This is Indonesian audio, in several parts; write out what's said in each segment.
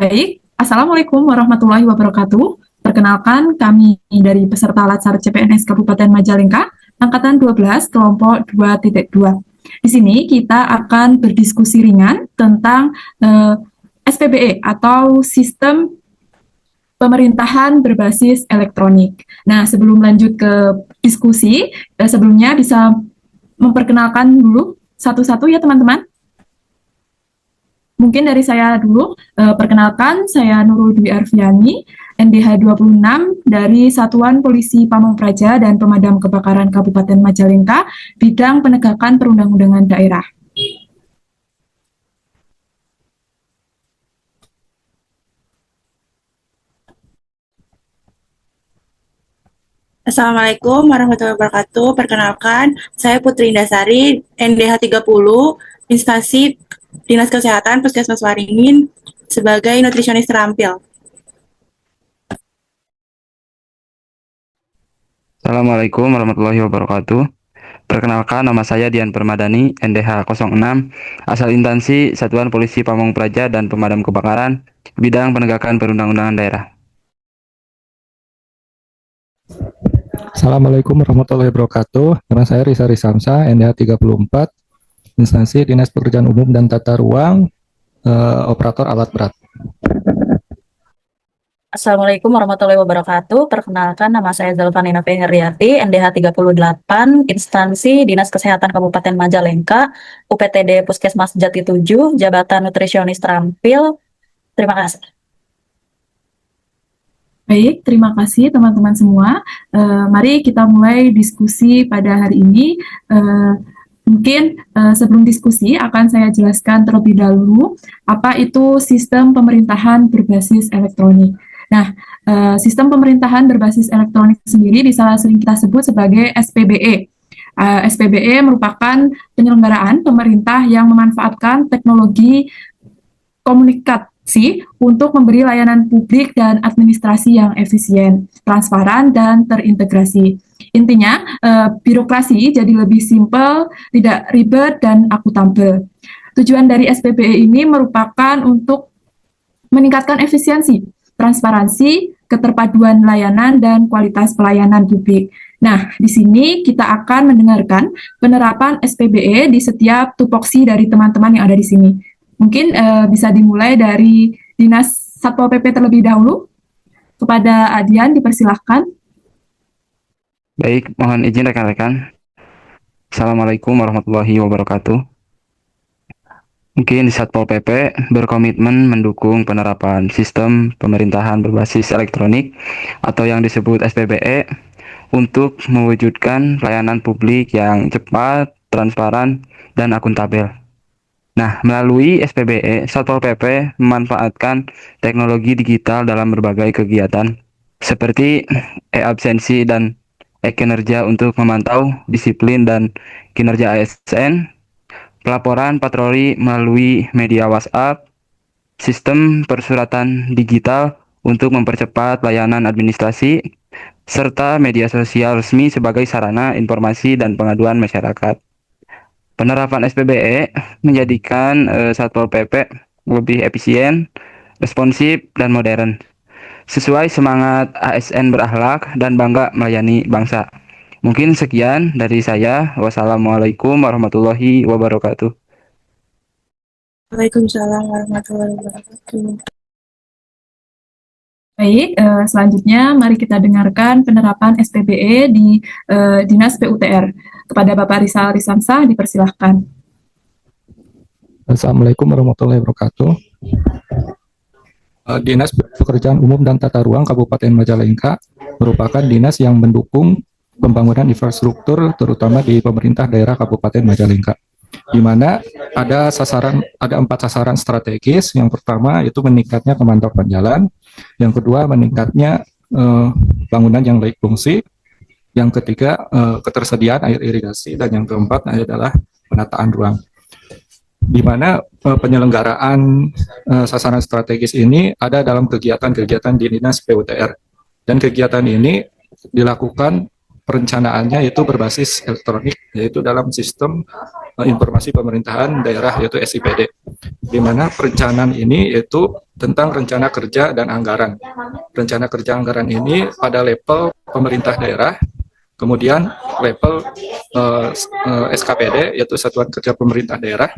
Baik, Assalamualaikum warahmatullahi wabarakatuh. Perkenalkan, kami dari peserta Latsar CPNS Kabupaten Majalengka, Angkatan 12, kelompok 2.2. Di sini kita akan berdiskusi ringan tentang SPBE atau Sistem Pemerintahan Berbasis Elektronik. Nah, sebelum lanjut ke diskusi, sebelumnya bisa memperkenalkan dulu satu-satu ya teman-teman. Mungkin dari saya dulu, perkenalkan saya Nurul Dwi Arfiani, NDH 26 dari Satuan Polisi Pamong Praja dan Pemadam Kebakaran Kabupaten Majalengka, bidang penegakan perundang-undangan daerah. Assalamualaikum warahmatullahi wabarakatuh. Perkenalkan, saya Putri Indasari, NDH 30, instansi Dinas Kesehatan Puskesmas Waringin sebagai nutrisionis terampil. Assalamualaikum warahmatullahi wabarakatuh. Perkenalkan, nama saya Dian Permadani, NDH 06, asal instansi Satuan Polisi Pamong Praja dan Pemadam Kebakaran, bidang penegakan perundang-undangan daerah. Assalamualaikum warahmatullahi wabarakatuh. Nama saya Risa Risamsa, NDH 34, instansi Dinas Pekerjaan Umum dan Tata Ruang, operator alat berat. Assalamualaikum warahmatullahi wabarakatuh. Perkenalkan, nama saya Zalvanina Feheriati, NDH 38, instansi Dinas Kesehatan Kabupaten Majalengka, UPTD Puskesmas Jati 7, Jabatan Nutrisionis Terampil. Terima kasih. Baik, terima kasih teman-teman semua. Mari kita mulai diskusi pada hari ini. Mungkin sebelum diskusi akan saya jelaskan terlebih dahulu apa itu sistem pemerintahan berbasis elektronik. Nah, sistem pemerintahan berbasis elektronik sendiri bisa sering kita sebut sebagai SPBE. SPBE merupakan penyelenggaraan pemerintah yang memanfaatkan teknologi komunikasi untuk memberi layanan publik dan administrasi yang efisien, transparan, dan terintegrasi. Intinya, birokrasi jadi lebih simpel, tidak ribet, dan akuntabel. Tujuan dari SPBE ini merupakan untuk meningkatkan efisiensi, transparansi, keterpaduan layanan, dan kualitas pelayanan publik. Nah, di sini kita akan mendengarkan penerapan SPBE di setiap tupoksi dari teman-teman yang ada di sini. Mungkin bisa dimulai dari Dinas Satpol PP terlebih dahulu. Kepada Adian, dipersilahkan. Baik, mohon izin rekan-rekan. Assalamualaikum warahmatullahi wabarakatuh. Mungkin Satpol PP berkomitmen mendukung penerapan sistem pemerintahan berbasis elektronik atau yang disebut SPBE untuk mewujudkan pelayanan publik yang cepat, transparan, dan akuntabel. Nah, melalui SPBE, Satpol PP memanfaatkan teknologi digital dalam berbagai kegiatan seperti e-absensi dan e-kinerja untuk memantau disiplin dan kinerja ASN, pelaporan patroli melalui media WhatsApp, sistem persuratan digital untuk mempercepat layanan administrasi, serta media sosial resmi sebagai sarana informasi dan pengaduan masyarakat. Penerapan SPBE menjadikan Satpol PP lebih efisien, responsif, dan modern, sesuai semangat ASN berakhlak dan bangga melayani bangsa. Mungkin sekian dari saya. Wassalamualaikum warahmatullahi wabarakatuh. Waalaikumsalam warahmatullahi wabarakatuh. Baik, selanjutnya mari kita dengarkan penerapan SPBE di Dinas PUTR. Kepada Bapak Rizal Risamsah, dipersilahkan. Assalamualaikum warahmatullahi wabarakatuh. Dinas Pekerjaan Umum dan Tata Ruang Kabupaten Majalengka merupakan dinas yang mendukung pembangunan infrastruktur terutama di pemerintah daerah Kabupaten Majalengka, di mana ada 4 sasaran strategis. Yang pertama itu meningkatnya kemantapan jalan, yang kedua meningkatnya bangunan yang layak fungsi, yang ketiga ketersediaan air irigasi, dan yang keempat adalah penataan ruang. Di mana penyelenggaraan sasaran strategis ini ada dalam kegiatan-kegiatan di Dinas PUTR, dan kegiatan ini dilakukan perencanaannya itu berbasis elektronik, yaitu dalam sistem informasi pemerintahan daerah, yaitu SIPD, di mana perencanaan ini yaitu tentang rencana kerja dan anggaran. Rencana kerja anggaran ini pada level pemerintah daerah, kemudian level SKPD, yaitu Satuan Kerja Pemerintah Daerah,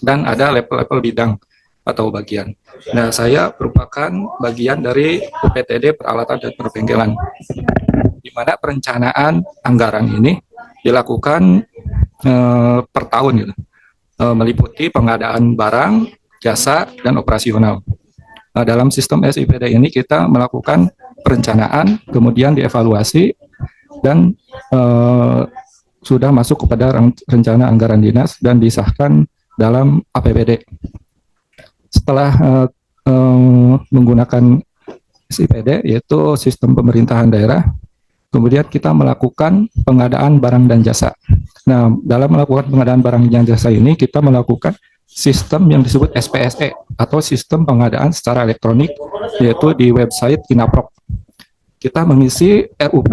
dan ada level-level bidang atau bagian. Nah, saya merupakan bagian dari UPTD Peralatan dan Perbengkelan, di mana perencanaan anggaran ini dilakukan per tahun, gitu, meliputi pengadaan barang, jasa, dan operasional. Dalam sistem SIPD ini kita melakukan perencanaan, kemudian dievaluasi, dan sudah masuk kepada rencana anggaran dinas dan disahkan dalam APBD. Setelah menggunakan SIPD, yaitu sistem pemerintahan daerah, kemudian kita melakukan pengadaan barang dan jasa. Nah, dalam melakukan pengadaan barang dan jasa ini, kita melakukan sistem yang disebut SPSE, atau sistem pengadaan secara elektronik, yaitu di website Kinaprok. Kita mengisi RUP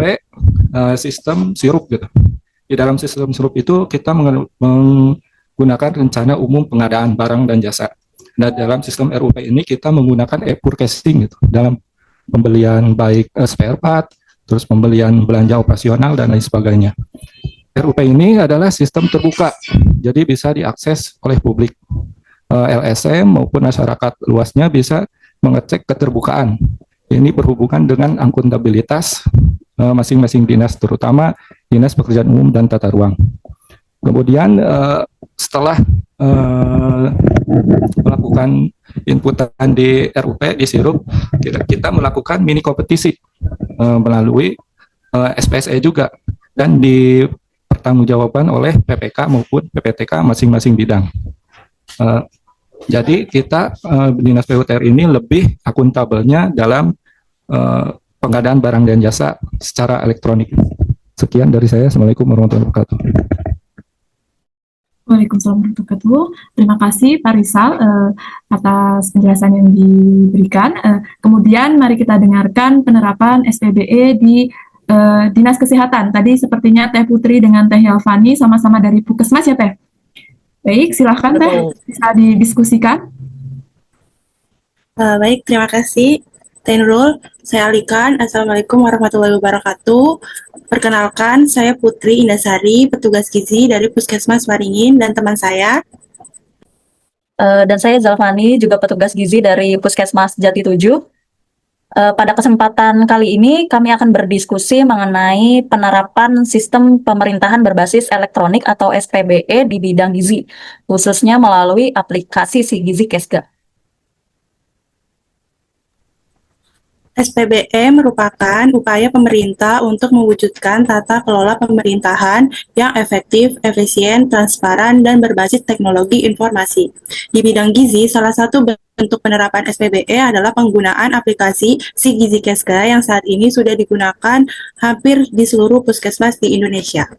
sistem sirup, gitu. Di dalam sistem sirup itu kita menggunakan rencana umum pengadaan barang dan jasa. Nah, dalam sistem RUP ini kita menggunakan e-purchasing, gitu, dalam pembelian baik spare part, terus pembelian belanja operasional, dan lain sebagainya. RUP ini adalah sistem terbuka, jadi bisa diakses oleh publik. LSM maupun masyarakat luasnya bisa mengecek keterbukaan. Ini berhubungan dengan akuntabilitas masing-masing dinas, terutama Dinas Pekerjaan Umum dan Tata Ruang. Kemudian setelah melakukan inputan di RUP, di sirup, kita melakukan mini kompetisi melalui SPSE juga, dan dipertanggungjawabkan oleh PPK maupun PPTK masing-masing bidang. Jadi kita Dinas PUTR ini lebih akuntabelnya dalam pengadaan barang dan jasa secara elektronik. Sekian dari saya. Assalamualaikum warahmatullahi wabarakatuh. Waalaikumsalam warahmatullahi wabarakatuh. Terima kasih Pak Rizal atas penjelasan yang diberikan. Kemudian mari kita dengarkan penerapan SPBE di Dinas Kesehatan. Tadi sepertinya Teh Putri dengan Teh Yalvani sama-sama dari Puskesmas ya Teh? Baik, silahkan Teh, bisa didiskusikan. Baik, terima kasih. Teh Nurul, saya alihkan. Assalamualaikum warahmatullahi wabarakatuh. Perkenalkan, saya Putri Indasari, petugas gizi dari Puskesmas Waringin, dan teman saya. Dan saya Zalfani, juga petugas gizi dari Puskesmas Jati 7. Pada kesempatan kali ini kami akan berdiskusi mengenai penerapan sistem pemerintahan berbasis elektronik atau SPBE di bidang gizi, khususnya melalui aplikasi SiGizi Kesga. SPBE merupakan upaya pemerintah untuk mewujudkan tata kelola pemerintahan yang efektif, efisien, transparan, dan berbasis teknologi informasi. Di bidang gizi, salah satu bentuk penerapan SPBE adalah penggunaan aplikasi SiGizi Kesga yang saat ini sudah digunakan hampir di seluruh puskesmas di Indonesia.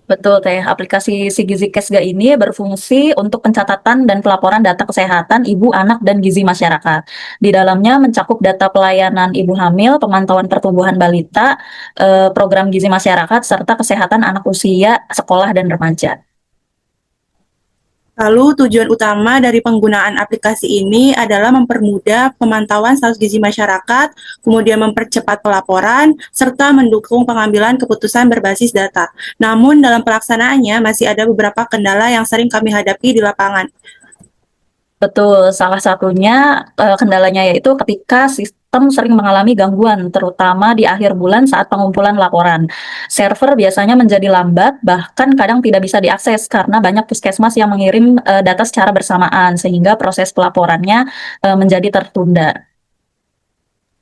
Betul, Teh. Aplikasi SiGizi Kesga ini berfungsi untuk pencatatan dan pelaporan data kesehatan ibu, anak, dan gizi masyarakat. Di dalamnya mencakup data pelayanan ibu hamil, pemantauan pertumbuhan balita, program gizi masyarakat, serta kesehatan anak usia sekolah dan remaja. Lalu tujuan utama dari penggunaan aplikasi ini adalah mempermudah pemantauan status gizi masyarakat, kemudian mempercepat pelaporan, serta mendukung pengambilan keputusan berbasis data. Namun dalam pelaksanaannya masih ada beberapa kendala yang sering kami hadapi di lapangan. Betul, salah satunya kendalanya yaitu ketika sistem sering mengalami gangguan, terutama di akhir bulan saat pengumpulan laporan. Server biasanya menjadi lambat, bahkan kadang tidak bisa diakses karena banyak puskesmas yang mengirim data secara bersamaan, sehingga proses pelaporannya menjadi tertunda.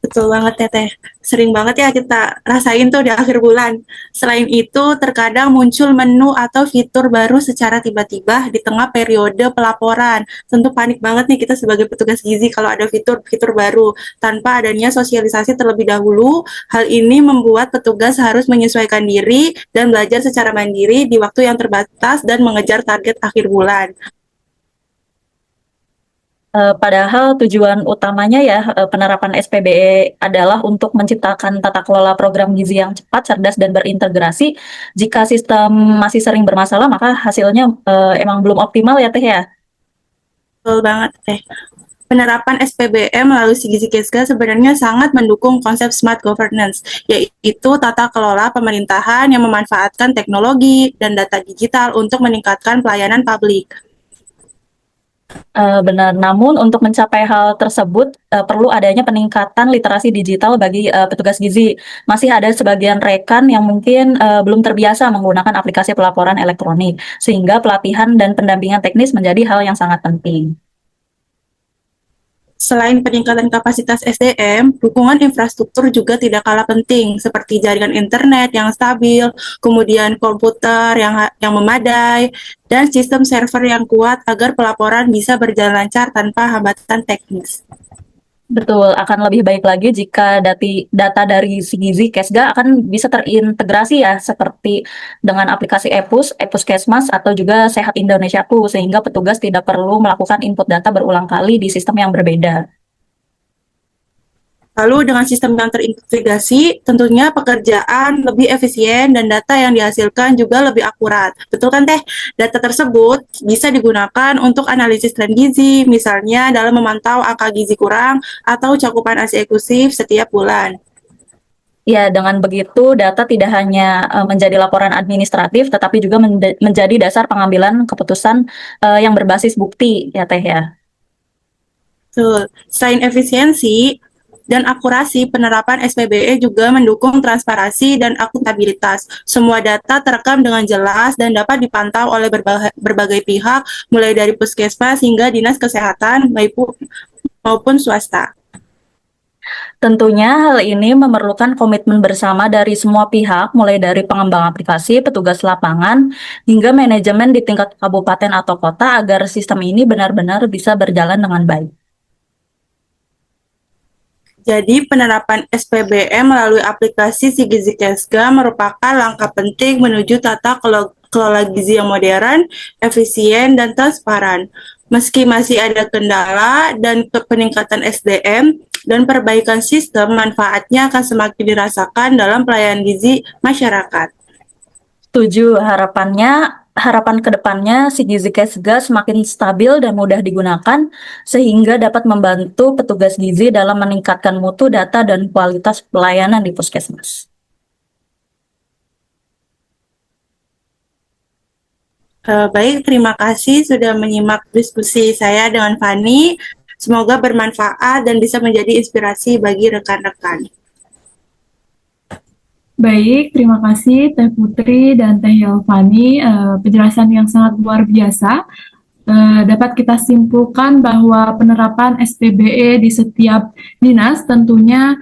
Betul banget ya Teh, sering banget ya kita rasain tuh di akhir bulan. Selain itu, terkadang muncul menu atau fitur baru secara tiba-tiba di tengah periode pelaporan. Tentu panik banget nih kita sebagai petugas gizi kalau ada fitur-fitur baru tanpa adanya sosialisasi terlebih dahulu. Hal ini membuat petugas harus menyesuaikan diri dan belajar secara mandiri di waktu yang terbatas dan mengejar target akhir bulan. Padahal tujuan utamanya ya penerapan SPBE adalah untuk menciptakan tata kelola program gizi yang cepat, cerdas, dan berintegrasi. Jika sistem masih sering bermasalah, maka hasilnya emang belum optimal ya Teh ya. Betul banget teh. Penerapan SPBE melalui Gizi Kesga sebenarnya sangat mendukung konsep smart governance, yaitu tata kelola pemerintahan yang memanfaatkan teknologi dan data digital untuk meningkatkan pelayanan publik. Benar, namun untuk mencapai hal tersebut perlu adanya peningkatan literasi digital bagi petugas gizi. Masih ada sebagian rekan yang mungkin belum terbiasa menggunakan aplikasi pelaporan elektronik, sehingga pelatihan dan pendampingan teknis menjadi hal yang sangat penting. Selain peningkatan kapasitas SDM, dukungan infrastruktur juga tidak kalah penting, seperti jaringan internet yang stabil, kemudian komputer yang memadai, dan sistem server yang kuat agar pelaporan bisa berjalan lancar tanpa hambatan teknis. Betul, akan lebih baik lagi jika data dari si Gizi Kesga akan bisa terintegrasi ya, seperti dengan aplikasi Epuskesmas, atau juga Sehat Indonesiaku, sehingga petugas tidak perlu melakukan input data berulang kali di sistem yang berbeda. Lalu dengan sistem yang terintegrasi, tentunya pekerjaan lebih efisien dan data yang dihasilkan juga lebih akurat. Betul kan Teh? Data tersebut bisa digunakan untuk analisis tren gizi, misalnya dalam memantau angka gizi kurang atau cakupan ASI eksklusif setiap bulan. Ya, dengan begitu data tidak hanya menjadi laporan administratif, tetapi juga menjadi dasar pengambilan keputusan yang berbasis bukti, ya Teh ya. Betul. Selain efisiensi dan akurasi, penerapan SPBE juga mendukung transparansi dan akuntabilitas. Semua data terekam dengan jelas dan dapat dipantau oleh berbagai pihak, mulai dari puskesmas hingga dinas kesehatan maupun swasta. Tentunya hal ini memerlukan komitmen bersama dari semua pihak, mulai dari pengembang aplikasi, petugas lapangan, hingga manajemen di tingkat kabupaten atau kota, agar sistem ini benar-benar bisa berjalan dengan baik. Jadi penerapan SPBE melalui aplikasi si Gizi Kesga merupakan langkah penting menuju tata kelola gizi yang modern, efisien, dan transparan. Meski masih ada kendala dan peningkatan SDM dan perbaikan sistem, manfaatnya akan semakin dirasakan dalam pelayanan gizi masyarakat. Setuju, harapan ke depannya si Gizi Kesga semakin stabil dan mudah digunakan, sehingga dapat membantu petugas gizi dalam meningkatkan mutu data dan kualitas pelayanan di puskesmas. Baik, terima kasih sudah menyimak diskusi saya dengan Fani. Semoga bermanfaat dan bisa menjadi inspirasi bagi rekan-rekan. Baik, terima kasih Teh Putri dan Teh Yelvani. Penjelasan yang sangat luar biasa. Dapat kita simpulkan bahwa penerapan SPBE di setiap dinas tentunya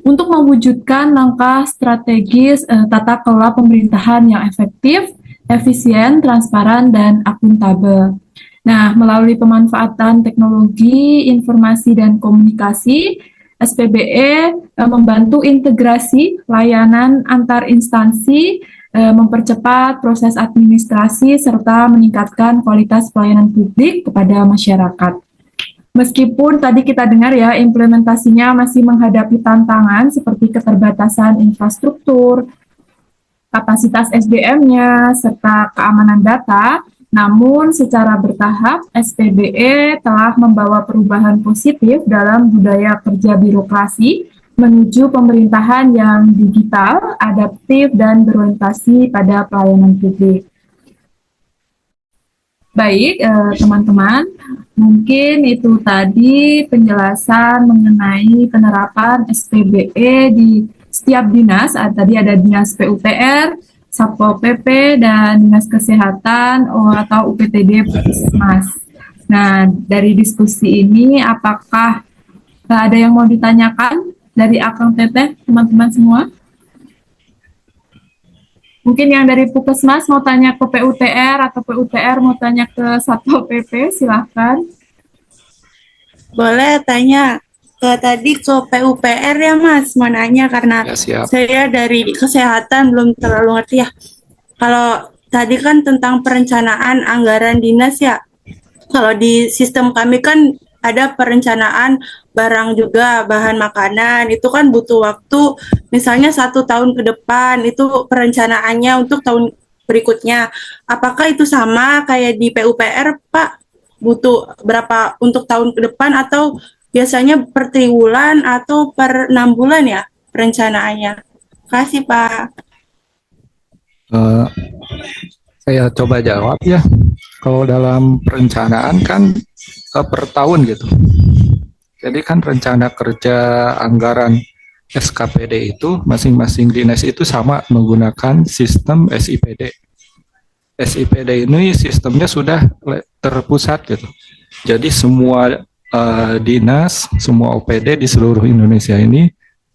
untuk mewujudkan langkah strategis tata kelola pemerintahan yang efektif, efisien, transparan, dan akuntabel. Nah, melalui pemanfaatan teknologi, informasi, dan komunikasi, SPBE membantu integrasi layanan antar instansi, mempercepat proses administrasi, serta meningkatkan kualitas pelayanan publik kepada masyarakat. Meskipun tadi kita dengar ya, implementasinya masih menghadapi tantangan seperti keterbatasan infrastruktur, kapasitas SDM-nya, serta keamanan data, namun secara bertahap, SPBE telah membawa perubahan positif dalam budaya kerja birokrasi menuju pemerintahan yang digital, adaptif, dan berorientasi pada pelayanan publik. Baik, teman-teman, mungkin itu tadi penjelasan mengenai penerapan SPBE di setiap dinas. Tadi ada dinas PUPR, Satpol PP, dan Dinas Kesehatan atau UPTD Puskesmas. Nah, dari diskusi ini, apakah ada yang mau ditanyakan dari Akang Teteh, teman-teman semua? Mungkin yang dari Puskesmas mau tanya ke PUTR, atau PUTR mau tanya ke Satpol PP, silahkan. Boleh tanya tadi ke PUPR ya Mas, mau nanya karena Ya, siap. saya dari kesehatan belum terlalu ngerti ya. Kalau tadi kan tentang perencanaan anggaran dinas ya, Kalau di sistem kami kan ada perencanaan barang juga, bahan makanan, itu kan butuh waktu, misalnya 1 tahun ke depan, itu perencanaannya untuk tahun berikutnya. Apakah itu sama kayak di PUPR, Pak? Butuh berapa untuk tahun ke depan atau biasanya per triwulan atau per 6 bulan ya perencanaannya? Terima kasih, Pak. Eh, saya coba jawab ya. Kalau dalam perencanaan kan per tahun gitu. Jadi kan rencana kerja anggaran SKPD itu masing-masing dinas itu sama menggunakan sistem SIPD. SIPD ini sistemnya sudah terpusat gitu. Jadi semua dinas, semua OPD di seluruh Indonesia ini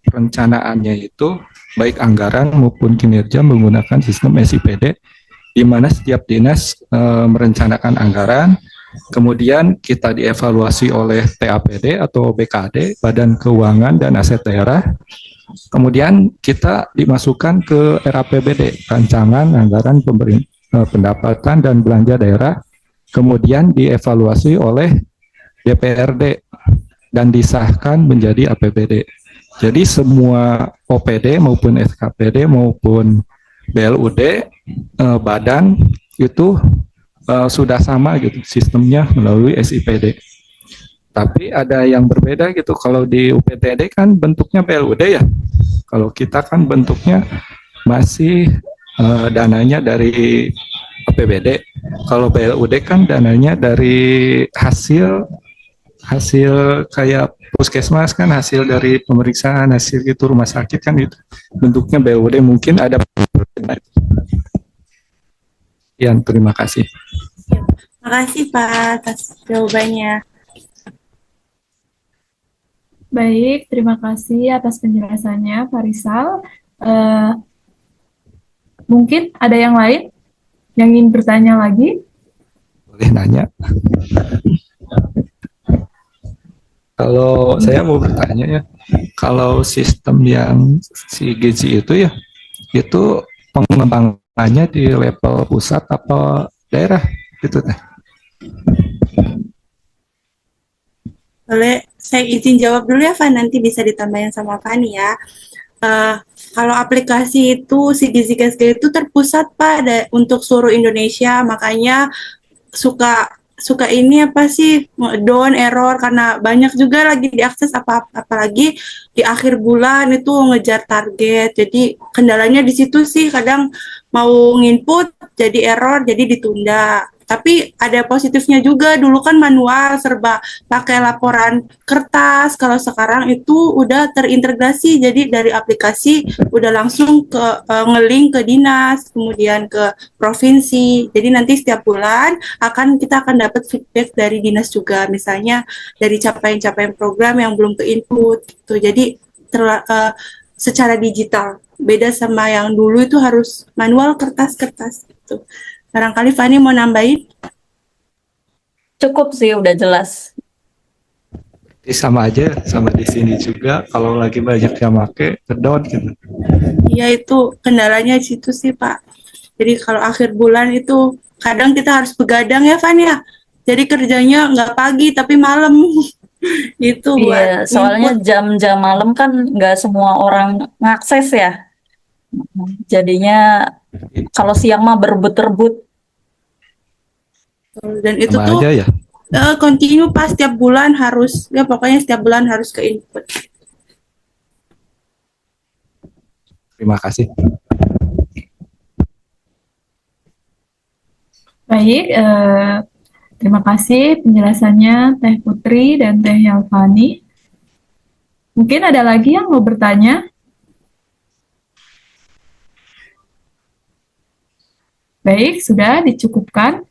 perencanaannya itu baik anggaran maupun kinerja menggunakan sistem SIPD, di mana setiap dinas merencanakan anggaran, kemudian kita dievaluasi oleh TAPD atau BKD, Badan Keuangan dan Aset Daerah, kemudian kita dimasukkan ke RAPBD, Rancangan Anggaran Pendapatan dan Belanja Daerah, kemudian dievaluasi oleh DPRD dan disahkan menjadi APBD. Jadi semua OPD maupun SKPD maupun BLUD badan itu sudah sama gitu sistemnya melalui SIPD. Tapi ada yang berbeda gitu. Kalau di UPTD kan bentuknya BLUD ya. Kalau kita kan bentuknya masih dananya dari APBD. Kalau BLUD kan dananya dari hasil kayak puskesmas kan, hasil dari pemeriksaan, hasil itu rumah sakit kan, itu bentuknya BLUD. Mungkin ada perbedaan. Terima kasih. Terima kasih, Pak, atas jawabannya. Baik, terima kasih atas penjelasannya, Pak Rizal. Mungkin ada yang lain yang ingin bertanya lagi? Boleh nanya? Kalau saya mau bertanya ya, kalau sistem yang si Gizi itu ya, itu pengembangannya di level pusat atau daerah gitu teh? Boleh, saya izin jawab dulu ya, Van. Nanti bisa ditambahin sama Fani ya. Kalau aplikasi itu, si Gizi Cascade itu terpusat, Pak, untuk seluruh Indonesia. Makanya suka ini apa sih down error karena banyak juga lagi diakses apalagi di akhir bulan itu ngejar target. Jadi kendalanya di situ sih, kadang mau nginput jadi error, jadi ditunda. Tapi ada positifnya juga, dulu kan manual serba pakai laporan kertas. Kalau sekarang itu udah terintegrasi, jadi dari aplikasi udah langsung ke ngelink ke dinas, kemudian ke provinsi. Jadi nanti setiap bulan kita akan dapat feedback dari dinas juga, misalnya dari capaian-capaian program yang belum ke input gitu. Jadi secara digital beda sama yang dulu itu harus manual kertas-kertas gitu. Barangkali Fani mau nambahin? Cukup sih, udah jelas. Sama aja, sama di sini juga. Kalau lagi banyak yang pakai, kedon gitu. Iya, itu kendalanya di situ sih, Pak. Jadi kalau akhir bulan itu kadang kita harus begadang ya, Van ya. Jadi kerjanya nggak pagi tapi malam. Itu Iya, buat soalnya input. jam-jam malam kan nggak semua orang ngakses ya. Jadinya kalau siang mah berebut-rebut. Dan itu Sama tuh aja ya. continue pas setiap bulan harus, ya pokoknya setiap bulan harus ke input. Terima kasih. Baik, terima kasih penjelasannya Teh Putri dan Teh Yalvani. Mungkin ada lagi yang mau bertanya? Baik, sudah dicukupkan.